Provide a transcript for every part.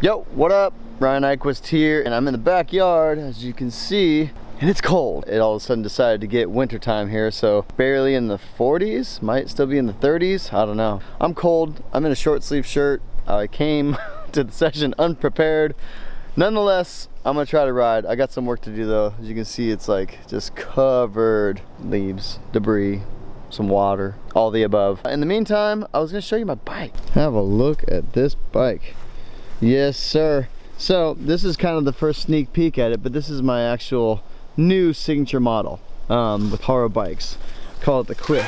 Yo, what up? Ryan Nyquist here, and I'm in the backyard, as you can see, and it's cold. It all of a sudden decided to get wintertime here, so barely in the 40s, might still be in the 30s, I don't know. I'm cold, I'm in a short sleeve shirt. I came to the session unprepared. Nonetheless, I'm gonna try to ride. I got some work to do though. As you can see, it's like just covered leaves, debris, some water, all the above. In the meantime, I was gonna show you my bike. Have a look at this bike. Yes, sir. So this is kind of the first sneak peek at it, but this is my actual new signature model with Haro Bikes. Call it the Nyquist.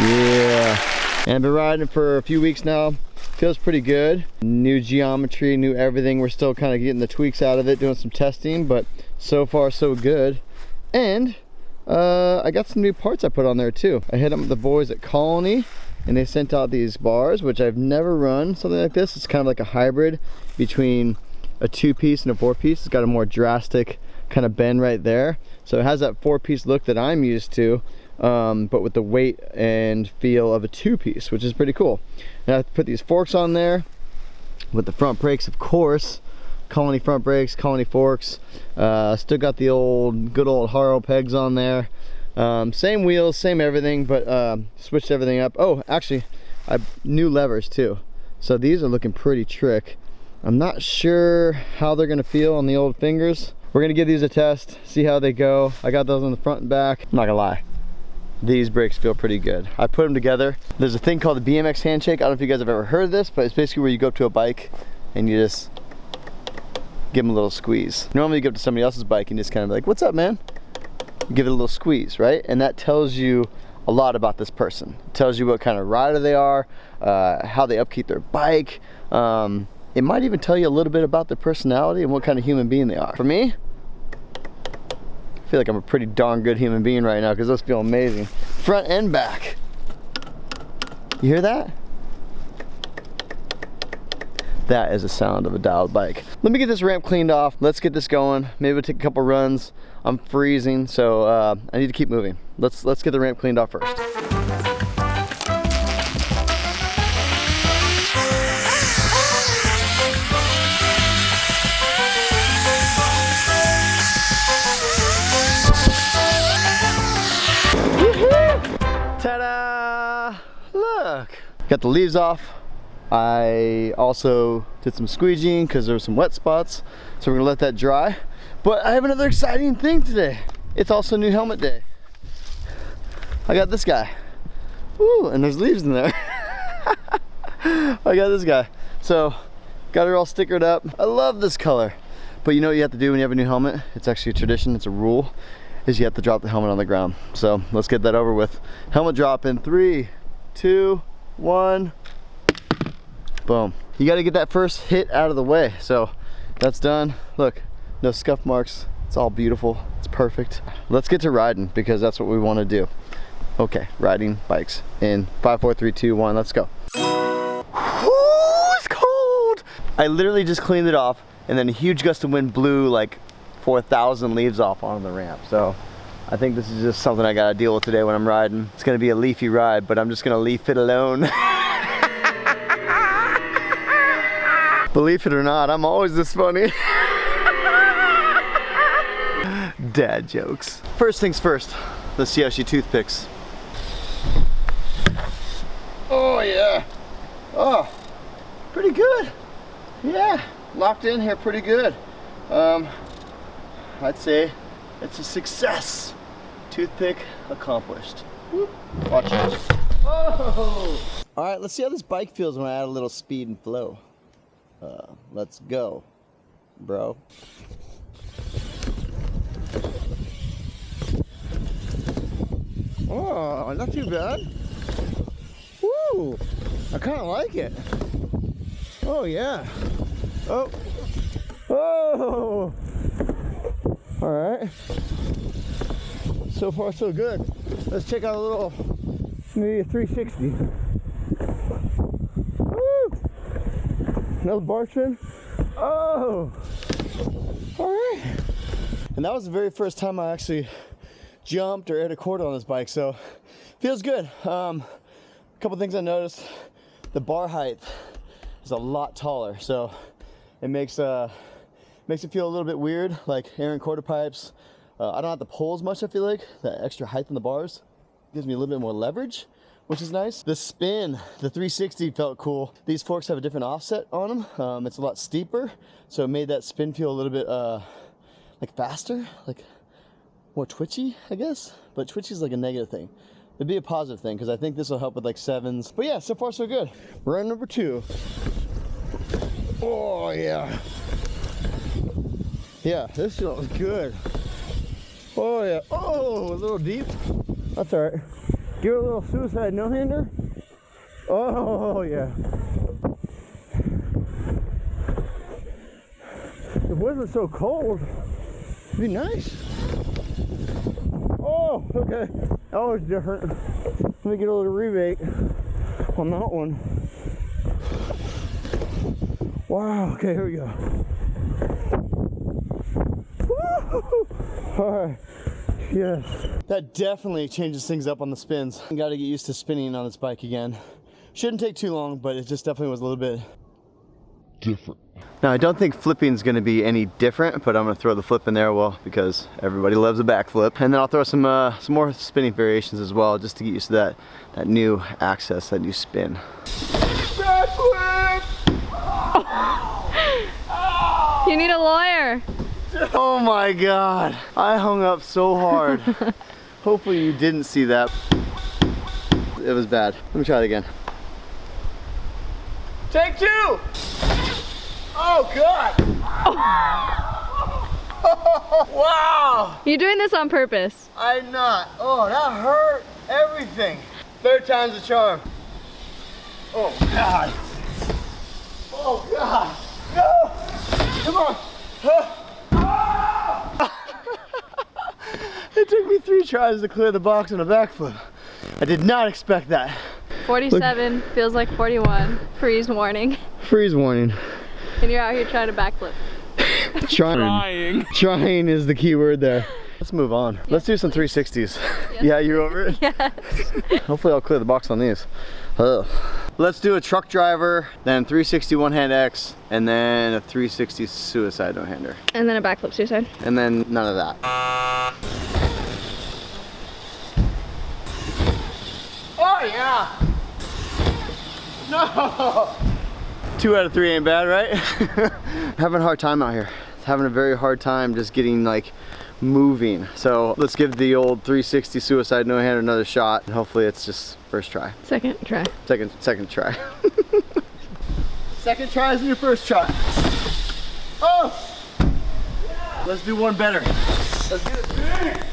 Yeah. And I've been riding it for a few weeks now. Feels pretty good. New geometry, new everything. We're still kind of getting the tweaks out of it, doing some testing, but so far so good. And I got some new parts I put on there too. I hit up with the boys at Colony, and they sent out these bars, which I've never run something like this. It's kind of like a hybrid between a 2-piece and a 4-piece. It's got a more drastic kind of bend right there. So it has that 4-piece look that I'm used to, but with the weight and feel of a 2-piece, which is pretty cool. And I put these forks on there with the front brakes, of course. Colony front brakes, Colony forks. Still got the good old Haro pegs on there. Same wheels, same everything, but switched everything up. Oh, actually, new levers too. So these are looking pretty trick. I'm not sure how they're gonna feel on the old fingers. We're gonna give these a test, see how they go. I got those on the front and back. I'm not gonna lie, these brakes feel pretty good. I put them together. There's a thing called the BMX handshake. I don't know if you guys have ever heard of this, but it's basically where you go up to a bike and you just give them a little squeeze. Normally you go up to somebody else's bike and just kind of like, what's up, man? Give it a little squeeze, right? And that tells you a lot about this person. It tells you what kind of rider they are, how they upkeep their bike. It might even tell you a little bit about their personality and what kind of human being they are. For me, I feel like I'm a pretty darn good human being right now because those feel amazing. Front and back. You hear that? That is the sound of a dialed bike. Let me get this ramp cleaned off. Let's get this going. Maybe we'll take a couple runs. I'm freezing, so I need to keep moving. Let's get the ramp cleaned off first. Ta-da! Look, got the leaves off. I also did some squeegeeing because there were some wet spots, so we're gonna let that dry. But I have another exciting thing today. It's also new helmet day. I got this guy. Woo, and there's leaves in there. I got this guy. So, got her all stickered up. I love this color. But you know what you have to do when you have a new helmet? It's actually a tradition, it's a rule, is you have to drop the helmet on the ground. So, let's get that over with. Helmet drop in 3, 2, 1. Boom. You got to get that first hit out of the way. So that's done. Look, no scuff marks. It's all beautiful. It's perfect. Let's get to riding because that's what we want to do. Okay, riding bikes in 5, 4, 3, 2, 1. Let's go. Ooh, it's cold. I literally just cleaned it off, and then a huge gust of wind blew like 4,000 leaves off on the ramp. So I think this is just something I got to deal with today when I'm riding. It's going to be a leafy ride, but I'm just going to leave it alone. Believe it or not, I'm always this funny. Dad jokes. First things first, let's see how she toothpicks. Oh yeah. Oh, pretty good. Yeah, locked in here pretty good. I'd say it's a success. Toothpick accomplished. Whoop. Watch it. Oh! All right, let's see how this bike feels when I add a little speed and flow. Let's go, bro. Oh, not too bad. Woo! I kind of like it. Oh yeah. Oh. Oh. All right. So far, so good. Let's check out a little, maybe a 360. Another bar trim. Oh! Alright. And that was the very first time I actually jumped or hit a quarter on this bike, so feels good. A couple things I noticed. The bar height is a lot taller, so It makes it feel a little bit weird, like Aaron quarter pipes. I don't have to pull as much, I feel like. That extra height on the bars gives me a little bit more leverage, which is nice. The spin, the 360 felt cool. These forks have a different offset on them. It's a lot steeper, so it made that spin feel a little bit like faster, like more twitchy, I guess. But twitchy is like a negative thing. It'd be a positive thing, because I think this will help with like 7s. But yeah, so far so good. Run number 2. Oh yeah. Yeah, this feels good. Oh yeah. Oh, a little deep. That's all right. Give it a little suicide no-hander. Oh yeah. If it wasn't so cold, it'd be nice. Oh, okay. That was different. Let me get a little rebate on that one. Wow, okay, here we go. Woo! All right, yes. That definitely changes things up on the spins. I gotta get used to spinning on this bike again. Shouldn't take too long, but it just definitely was a little bit different. Now, I don't think flipping is going to be any different, but I'm going to throw the flip in there, well, because everybody loves a backflip. And then I'll throw some more spinning variations as well, just to get used to that new access, that new spin. Backflip! You need a lawyer. Oh my God, I hung up so hard. Hopefully you didn't see that. It was bad. Let me try it again. Take 2! Oh God! Oh, wow! You're doing this on purpose. I'm not. Oh, that hurt everything. 3rd time's the charm. Oh God! Oh God! No! Come on! It took me 3 tries to clear the box on a backflip. I did not expect that. 47 feels like 41. Freeze warning. Freeze warning. And you're out here trying to backflip. Trying is the key word there. Let's move on. Yes, let's do some 360s. Yes. Yeah, you're over it? Yes. Hopefully I'll clear the box on these. Ugh. Let's do a truck driver, then 360 one-hand X, and then a 360 suicide no-hander. And then a backflip suicide. And then none of that. Oh yeah! No! 2 out of 3 ain't bad, right? Having a hard time out here. Having a very hard time just getting like moving. So let's give the old 360 suicide no-hander another shot, and hopefully it's just first try. Second try. Second try. Second try is your first try. Oh! Yeah. Let's do one better. Let's get it big!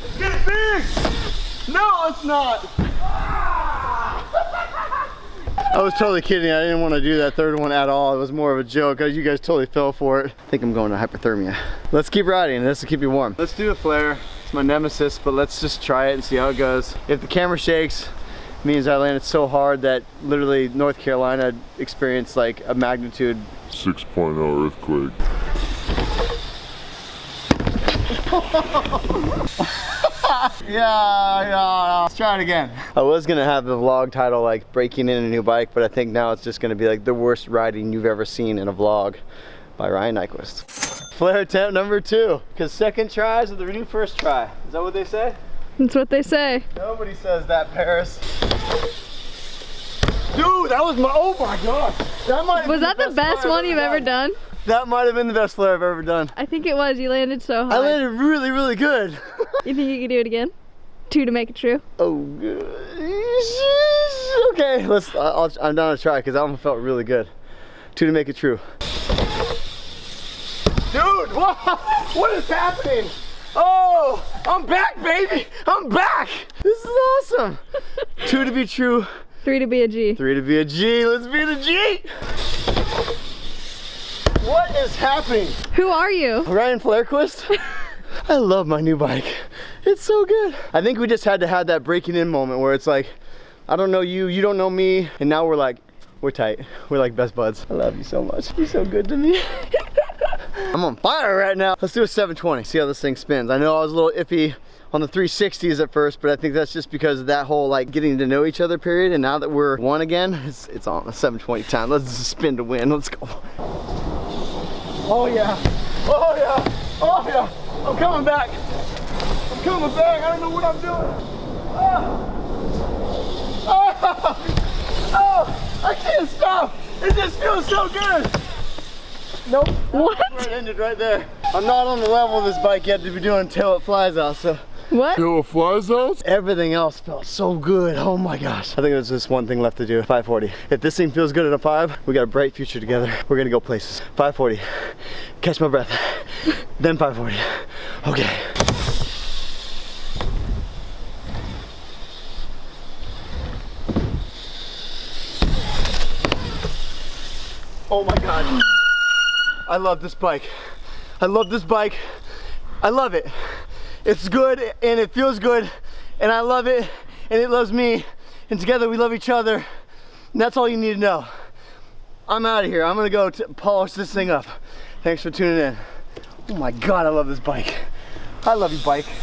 Let's get it big! No, it's not! I was totally kidding. I didn't want to do that 3rd one at all. It was more of a joke. You guys totally fell for it. I think I'm going to hypothermia. Let's keep riding. This will keep you warm. Let's do a flare. It's my nemesis, but let's just try it and see how it goes. If the camera shakes, it means I landed so hard that literally North Carolina experienced like a magnitude 6.0 earthquake. Yeah, let's try it again. I was gonna have the vlog title like breaking in a new bike, but I think now it's just gonna be like the worst riding you've ever seen in a vlog by Ryan Nyquist. Flare attempt number 2, because second tries are the new first try. Is that what they say? That's what they say. Nobody says that, Paris. Dude, that was my, oh my God. Was that the best one you've ever done? That might have been the best flare I've ever done. I think it was. You landed so high. I landed really, really good. You think you could do it again? 2 to make it true? Oh, good. Okay, I'm down to try because that one felt really good. 2 to make it true. Dude, what is happening? Oh, I'm back, baby. I'm back. This is awesome. 2 to be true. 3 to be a G. 3 to be a G. Let's be the G. What is happening? Who are you? Ryan Flairquist. I love my new bike. It's so good. I think we just had to have that breaking in moment where it's like, I don't know you, you don't know me, and now we're tight. We're like best buds. I love you so much. You're so good to me. I'm on fire right now. Let's do a 720, see how this thing spins. I know I was a little iffy on the 360s at first, but I think that's just because of that whole like getting to know each other period, and now that we're one again, it's on a 720 time. Let's spin to win, let's go. Oh yeah. Oh yeah. Oh yeah. I'm coming back. I'm coming back. I don't know what I'm doing. Oh. Oh. I can't stop. It just feels so good. Nope. What? It ended right there. I'm not on the level of this bike yet to be doing till it flies out, so. What? Till it flies out? Everything else felt so good. Oh my gosh. I think there's just one thing left to do. 540. If this thing feels good at a 5, we got a bright future together. We're gonna go places. 540. Catch my breath. Then 540. Okay. Oh my God. I love this bike. I love this bike. I love it. It's good and it feels good and I love it and it loves me and together we love each other and that's all you need to know. I'm out of here. I'm gonna go polish this thing up. Thanks for tuning in. Oh my God, I love this bike. I love you, bike.